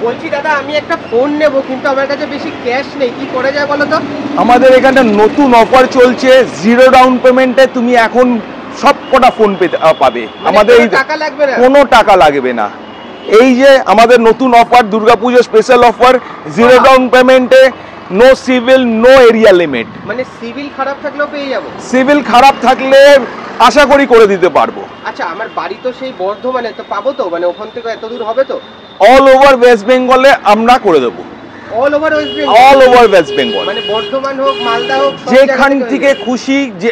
বলছি দাদা আমি একটা ফোন নেব কিন্তু আমার কাছে বেশি ক্যাশ নেই, কি করা যায় বলো তো? আমাদের এখানে নতুন অফার চলছে, জিরো ডাউন পেমেন্টে তুমি এখন সব কটা ফোন পাবে। আমাদের টাকা লাগবে না, কোনো টাকা লাগবে না। এই যে আমাদের নতুন offer, Durga Puja special offer, zero down পেমেন্টে, no CIBIL, no area limit. মানে সিভিল খারাপ থাকলেও পেয়ে যাবো? সিভিল খারাপ থাকলে আশা করি করে দিতে পারবো। আচ্ছা আমার বাড়ি তো সেই বর্ধমানে, তো পাবো তো? মানে ওখান থেকে এত দূর হবে তো? অল ওভার ওয়েস্ট বেঙ্গলে আমরা করে দেবো। All over West Bengal? All over West Bengal, মানে বর্ধমান হোক, মালদা হোক, যেখান থেকে খুশি, যে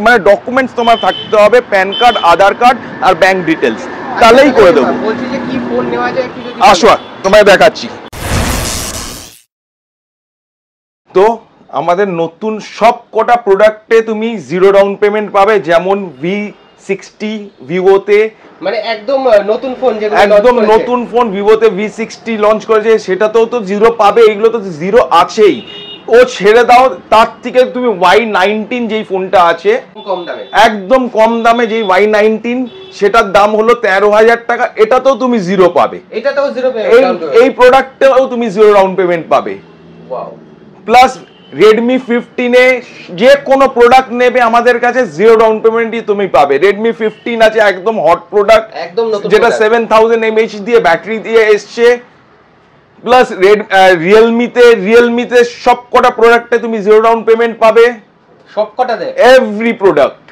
মানে ডকুমেন্টস তোমার থাকতে হবে, প্যান কার্ড, আধার কার্ড আর ব্যাংক ডিটেলস, তাহলেই করে দেবো। বলছি যে কি ফোন নেওয়া যায় একটু যদি আসো তোমায় দেখাচ্ছি। তো আমাদের নতুন সব কটা প্রোডাক্টে তুমি জিরো ডাউন পেমেন্ট পাবে, যেমন V60 ভিভোতে, মানে একদম নতুন ফোন, যেগুলো একদম নতুন ফোন ভিভোতে V60 লঞ্চ করেছে, সেটাতেও তো জিরো পাবে, এগুলো তো জিরো আছেই। ও ছেড়ে দাও, তার থেকে তুমি Y19 যেই ফোনটা আছে কম দামে, একদম কম দামে, যেই Y19 সেটার দাম হলো 13,000 টাকা, এটাতেও তুমি জিরো পাবে। এটাতেও জিরো এই প্রোডাক্টেও তুমি জিরো ডাউন পেমেন্ট পাবে। ওয়াও। প্লাস Redmi 15 এ যে কোনো প্রোডাক্ট নেবে আমাদের কাছে জিরো ডাউন পেমেন্টই তুমি পাবে। Redmi 15 আছে একদম হট প্রোডাক্ট, একদম নতুন, যেটা 7000 mAh দিয়ে ব্যাটারি দিয়ে এসছে। প্লাস রিয়েলমিতে সব কটা প্রোডাক্টে তুমি জিরো ডাউন পেমেন্ট পাবে, সব কটাতে, এভরি প্রোডাক্ট।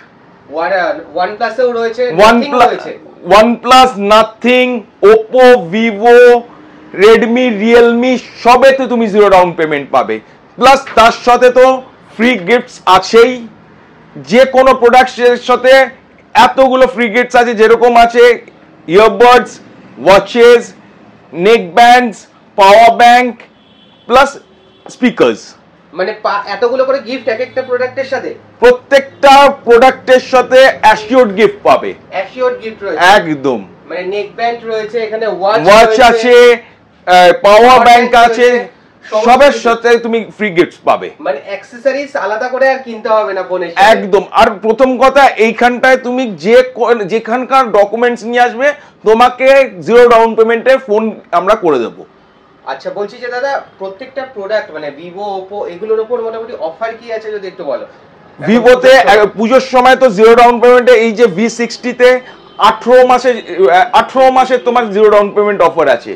OnePlus-এও রয়েছে, OnePlus, nothing, Oppo, Vivo, Redmi, Realme সবেতে তুমি জিরো ডাউন পেমেন্ট পাবে। প্লাস তার সাথে তো ফ্রি গিফটস আছেই, যে কোনো প্রোডাক্টের সাথে এতগুলো ফ্রি গিফটস আছে, যেরকম আছে earbuds, watches, neck bands, power bank plus speakers. মানে এতগুলো করে গিফট এক একটা প্রোডাক্টের সাথে? প্রত্যেকটা প্রোডাক্টের সাথে অ্যাসিওর্ড গিফট পাবে। অ্যাসিওর্ড গিফট রয়েছে একদম, মানে নেক ব্যান্ড রয়েছে, এখানে ওয়াচ আছে, পাওয়ার ব্যাংক আছে, সবের সাথে তুমি ফ্রি গিফটস পাবে। মানে অ্যাকসেসরিজ আলাদা করে আর কিনতে হবে না ফোনের সাথে একদম। আর প্রথম কথা, এইখানটায় তুমি যেখানকার ডকুমেন্টস নিয়ে আসবে, তোমাকে জিরো ডাউন পেমেন্টে ফোন আমরা করে দেবো। আচ্ছা বলছি যে দাদা, প্রত্যেকটা প্রোডাক্ট মানে ভিভো, ওপো এগুলোর উপর মোটামুটি অফার কি আছে যদি একটু বলো? ভিভোতে পুজোর সময় তো জিরো ডাউন পেমেন্টে, এই যে V60 তে 18 মাসে তোমার জিরো ডাউন পেমেন্ট অফার আছে,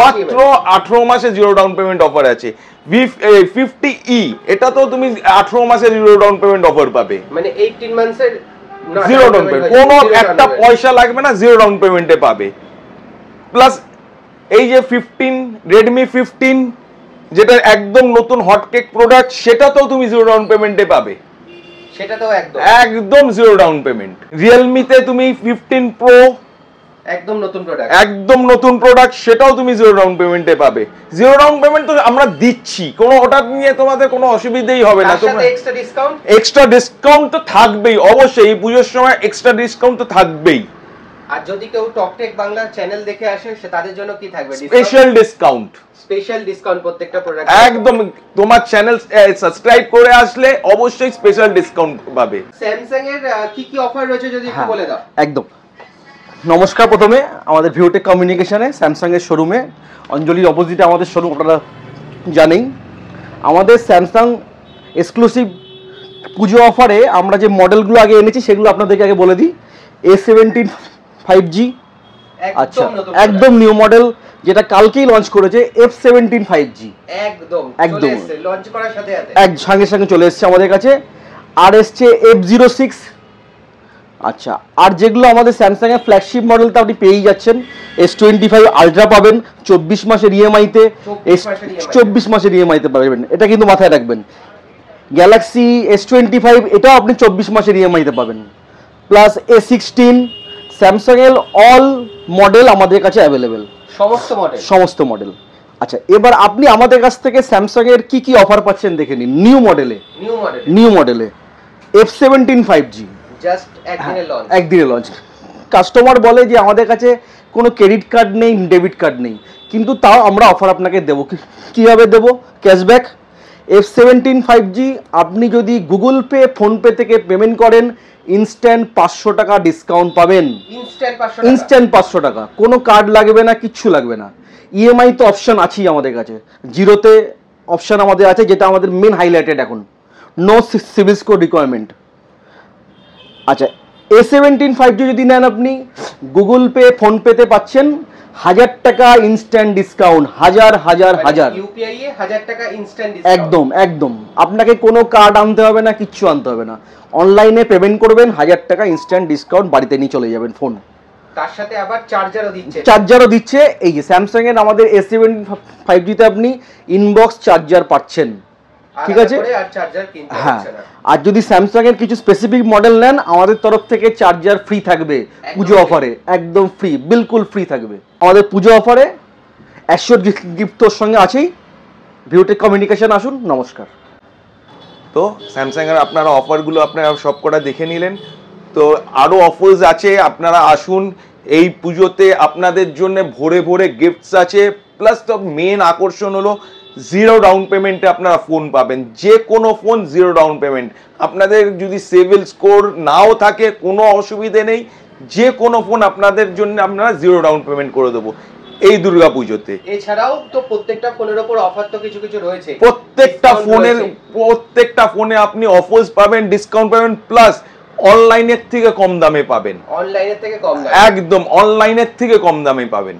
মাত্র 18 মাসে জিরো ডাউন পেমেন্ট অফার আছে। V50e এটা তো তুমি 18 মাসে জিরো ডাউন পেমেন্ট অফার পাবে, মানে 18 মান্থসের জিরো ডাউন পেমেন্ট, কোনো একটা পয়সা লাগবে না, জিরো ডাউন পেমেন্টে পাবে। প্লাস এই যে Redmi 15 যেটা একদম নতুন হটকেক প্রোডাক্ট, সেটাতেও তুমি জিরো ডাউন পেমেন্টে পাবে, সেটাতেও একদম জিরো ডাউন পেমেন্ট। রিয়েলমিতে তুমি 15 Pro একদম নতুন প্রোডাক্ট, সেটাও তুমি জিরো ডাউন পেমেন্টে পাবে। জিরো ডাউন পেমেন্ট তো আমরা দিচ্ছি, কোনো ওটা নিয়ে তোমাদের কোনো অসুবিধাই হবে না। তোমরা এক্সট্রা ডিসকাউন্ট তো থাকবেই, অবশ্যই এই পুজোর সময় এক্সট্রা ডিসকাউন্ট তো থাকবেই। আর যদি কেউ টকটেক বাংলা চ্যানেল দেখে আসে, তাদের জন্য কি থাকবে? স্পেশাল ডিসকাউন্ট প্রত্যেকটা প্রোডাক্ট একদম। তোমার চ্যানেল সাবস্ক্রাইব করে আসলে অবশ্যই স্পেশাল ডিসকাউন্ট পাবে। স্যামসাং এর কি কি অফার রয়েছে যদি একটু বলে দাও? একদম। নমস্কার, প্রথমে আমাদের ভিওটেক কমিউনিকেশনে স্যামসাং এর শোরুমে, অঞ্জলির অপোজিটে আমাদের শোরুম, আপনারা জানেন। আমাদের স্যামসাং এক্সক্লুসিভ পুজো অফারে আমরা যে মডেলগুলো আগে এনেছি সেগুলো আপনাদেরকে আগে বলে দিই। A17 5G, আচ্ছা একদম নিউ মডেল, যেটা কালকেই লঞ্চ করেছে, F17 5G একদম লঞ্চ করার সাথে সঙ্গে সঙ্গে চলে এসেছে আমাদের কাছে। আর এসছে F06। আচ্ছা, আর যেগুলো আমাদের স্যামসাং এর ফ্ল্যাগশিপ মডেল, তা আপনি পেয়েই যাচ্ছেন। S25 আলট্রা পাবেন 24 মাসের ইএমআইতে, 24 মাসের ইএমআইতে পাবেন, এটা কিন্তু মাথায় রাখবেন। গ্যালাক্সি S25 এটাও আপনি 24 মাসের ইএমআইতে পাবেন। প্লাস A16, স্যামসাং এর অল মডেল আমাদের কাছে অ্যাভেলেবেল, সমস্ত মডেল। আচ্ছা, এবার আপনি আমাদের কাছ থেকে স্যামসাং এর কি কি অফার পাচ্ছেন দেখে নিন। নিউ মডেলে F17 5G জাস্ট একদিনে লঞ্চ। কাস্টমার বলে যে আমাদের কাছে কোনো ক্রেডিট কার্ড নেই, ডেবিট কার্ড নেই, কিন্তু তাও আমরা অফার আপনাকে দেবো। কীভাবে দেবো? ক্যাশব্যাক। F17 5G আপনি যদি গুগল পে ফোনপে থেকে পেমেন্ট করেন ইনস্ট্যান্ট 500 টাকা ডিসকাউন্ট পাবেন। ইনস্ট্যান্ট 500 টাকা, কোনো কার্ড লাগবে না, কিচ্ছু লাগবে না। ইএমআই তো অপশন আছেই আমাদের কাছে, জিরোতে অপশন আমাদের আছে, যেটা আমাদের মেন হাইলাইটেড এখন। No CIBIL score requirement. আচ্ছা, A17 5G যদি নেন আপনি গুগল পে ফোনপেতে পাচ্ছেন 1000 টাকা ইনস্ট্যান্ট ডিসকাউন্ট। হাজার ইউপিআই এ 1000 টাকা ইনস্ট্যান্ট ডিসকাউন্ট। একদম একদম, আপনাকে কোনো কার্ড আনতে হবে না, কিচ্ছু আনতে হবে না। অনলাইনে পেমেন্ট করবেন, 1000 টাকা ইনস্ট্যান্ট ডিসকাউন্ট, বাড়িতে নিয়ে চলে যাবেন ফোন। তার সাথে আবার চার্জারও দিচ্ছে। এই যে স্যামসাং এর আমাদের A17 5G তে আপনি ইনবক্স চার্জার পাচ্ছেন, ঠিক আছে? হ্যাঁ, আর যদি স্যামসাং এর কিছু স্পেসিফিক মডেল নেন আমাদের তরফ থেকে চার্জার ফ্রি থাকবে পুজো অফারে, একদম ফ্রি, বিলকুল ফ্রি থাকবে আমাদের পুজো অফারে। অ্যাসিওর গিফটের সঙ্গে আছেই। ভিউটেক কমিউনিকেশন আসুন। নমস্কার। তো স্যামসাং এর আপনারা অফারগুলো আপনারা সবকটা দেখে নিলেন, তো আরো অফার্স আছে, আপনারা আসুন। এই পুজোতে আপনাদের জন্য ভরে ভরে গিফটস আছে, প্লাস তো মেন আকর্ষণ হলো জিরো ডাউন পেমেন্টে আপনারা ফোন পাবেন, যে কোনো ফোন জিরো ডাউন পেমেন্ট। আপনাদের যদি সিভিল স্কোর নাও থাকে কোনো অসুবিধে নেই, যে কোনো ফোন আপনাদের জন্য আপনারা জিরো ডাউন পেমেন্ট করে দেবো এই দুর্গা পুজোতে। এছাড়াও তো প্রত্যেকটা ফোনের উপর অফার তো কিছু কিছু রয়েছে, প্রত্যেকটা ফোনে আপনি অফার্স পাবেন, ডিসকাউন্ট পাবেন, প্লাস অনলাইনের থেকে কম দামে পাবেন। একদম অনলাইনের থেকে কম দামে পাবেন।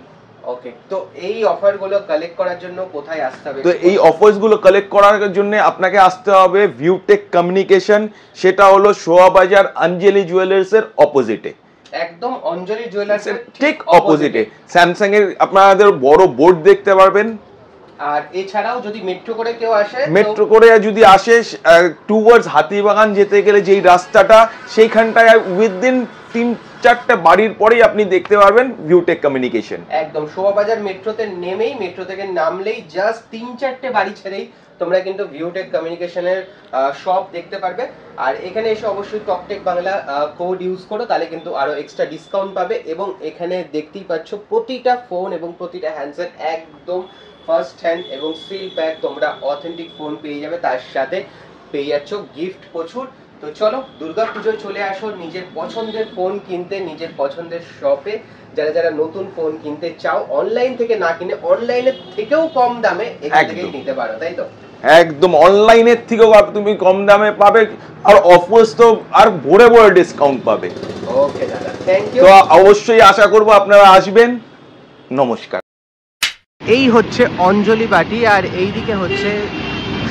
ওকে, তো এই অফারগুলো কালেক্ট করার জন্য কোথায় আসতে হবে? তো এই অফারসগুলো কালেক্ট করার জন্য আপনাকে আসতে হবে ভিউটেক কমিউনিকেশন, সেটা হলো শোয়াবাজার অঞ্জলি জুয়েলার্স এর অপোজিটে, একদম অঞ্জলি জুয়েলার্স এর ঠিক অপোজিটে। স্যামসাং এর আপনাদের বড় বোর্ড দেখতে পারবেন। আর এছাড়াও যদি মেট্রো করে কেউ আসে, মেট্রো করে যদি আসে টুয়ার্ডস হাতিবাগান যেতে গেলে যেই রাস্তাটা, সেইখানটায় উইদিন 3-4টা বাড়ির পরেই আপনি দেখতে পারবেন ভিউটেক কমিউনিকেশন। একদম শোভাবাজার মেট্রোতে নেমেই, মেট্রো থেকে নামলেই জাস্ট 3-4টে বাড়ি ছেড়েই তোমরা কিন্তু ভিউটেক কমিউনিকেশনের শপ দেখতে পারবে। আর এখানে এসে অবশ্যই টকটেক বাংলা কোড ইউজ করো, তাহলে কিন্তু আরো এক্সট্রা ডিসকাউন্ট পাবে। এবং এখানে দেখতেই পাচ্ছ প্রতিটা ফোন এবং প্রতিটা হ্যান্ডসেট একদম ফার্স্ট হ্যান্ড এবং সিল প্যাক, তোমরা অথেন্টিক ফোন পেয়ে যাবে, তার সাথে পেয়ে যাচ্ছ গিফট প্রচুর। তো চলো দুর্গা পুজোয় চলে আসো নিজের পছন্দের ফোন কিনতে, নিজের পছন্দের শপে। যারা যারা নতুন ফোন কিনতে চাও, অনলাইন থেকে না কিনে অনলাইনের থেকেও কম দামে এখান থেকে নিতে পারো, তাই তো? একদম অনলাইনের থেকেও তুমি কম দামে পাবে, আর অফার্স তো আর ভরে ভরে ডিসকাউন্ট পাবে। ওকে দাদা, থ্যাংক ইউ। তো অবশ্যই আশা করব আপনারা আসবেন। নমস্কার। এই হচ্ছে অঞ্জলি বাটি, আর এইদিকে হচ্ছে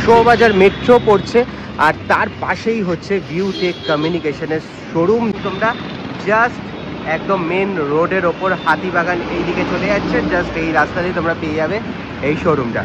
শোভাবাজার মেট্রো পড়ছে, আর তার পাশেই হচ্ছে ভিউটেক কমিউনিকেশনের শোরুম। তোমরা জাস্ট একদম মেন রোডের ওপর হাতিবাগান এইদিকে চলে যাচ্ছে, জাস্ট এই রাস্তা দিয়ে তোমরা পেয়ে যাবে এই শোরুমটা।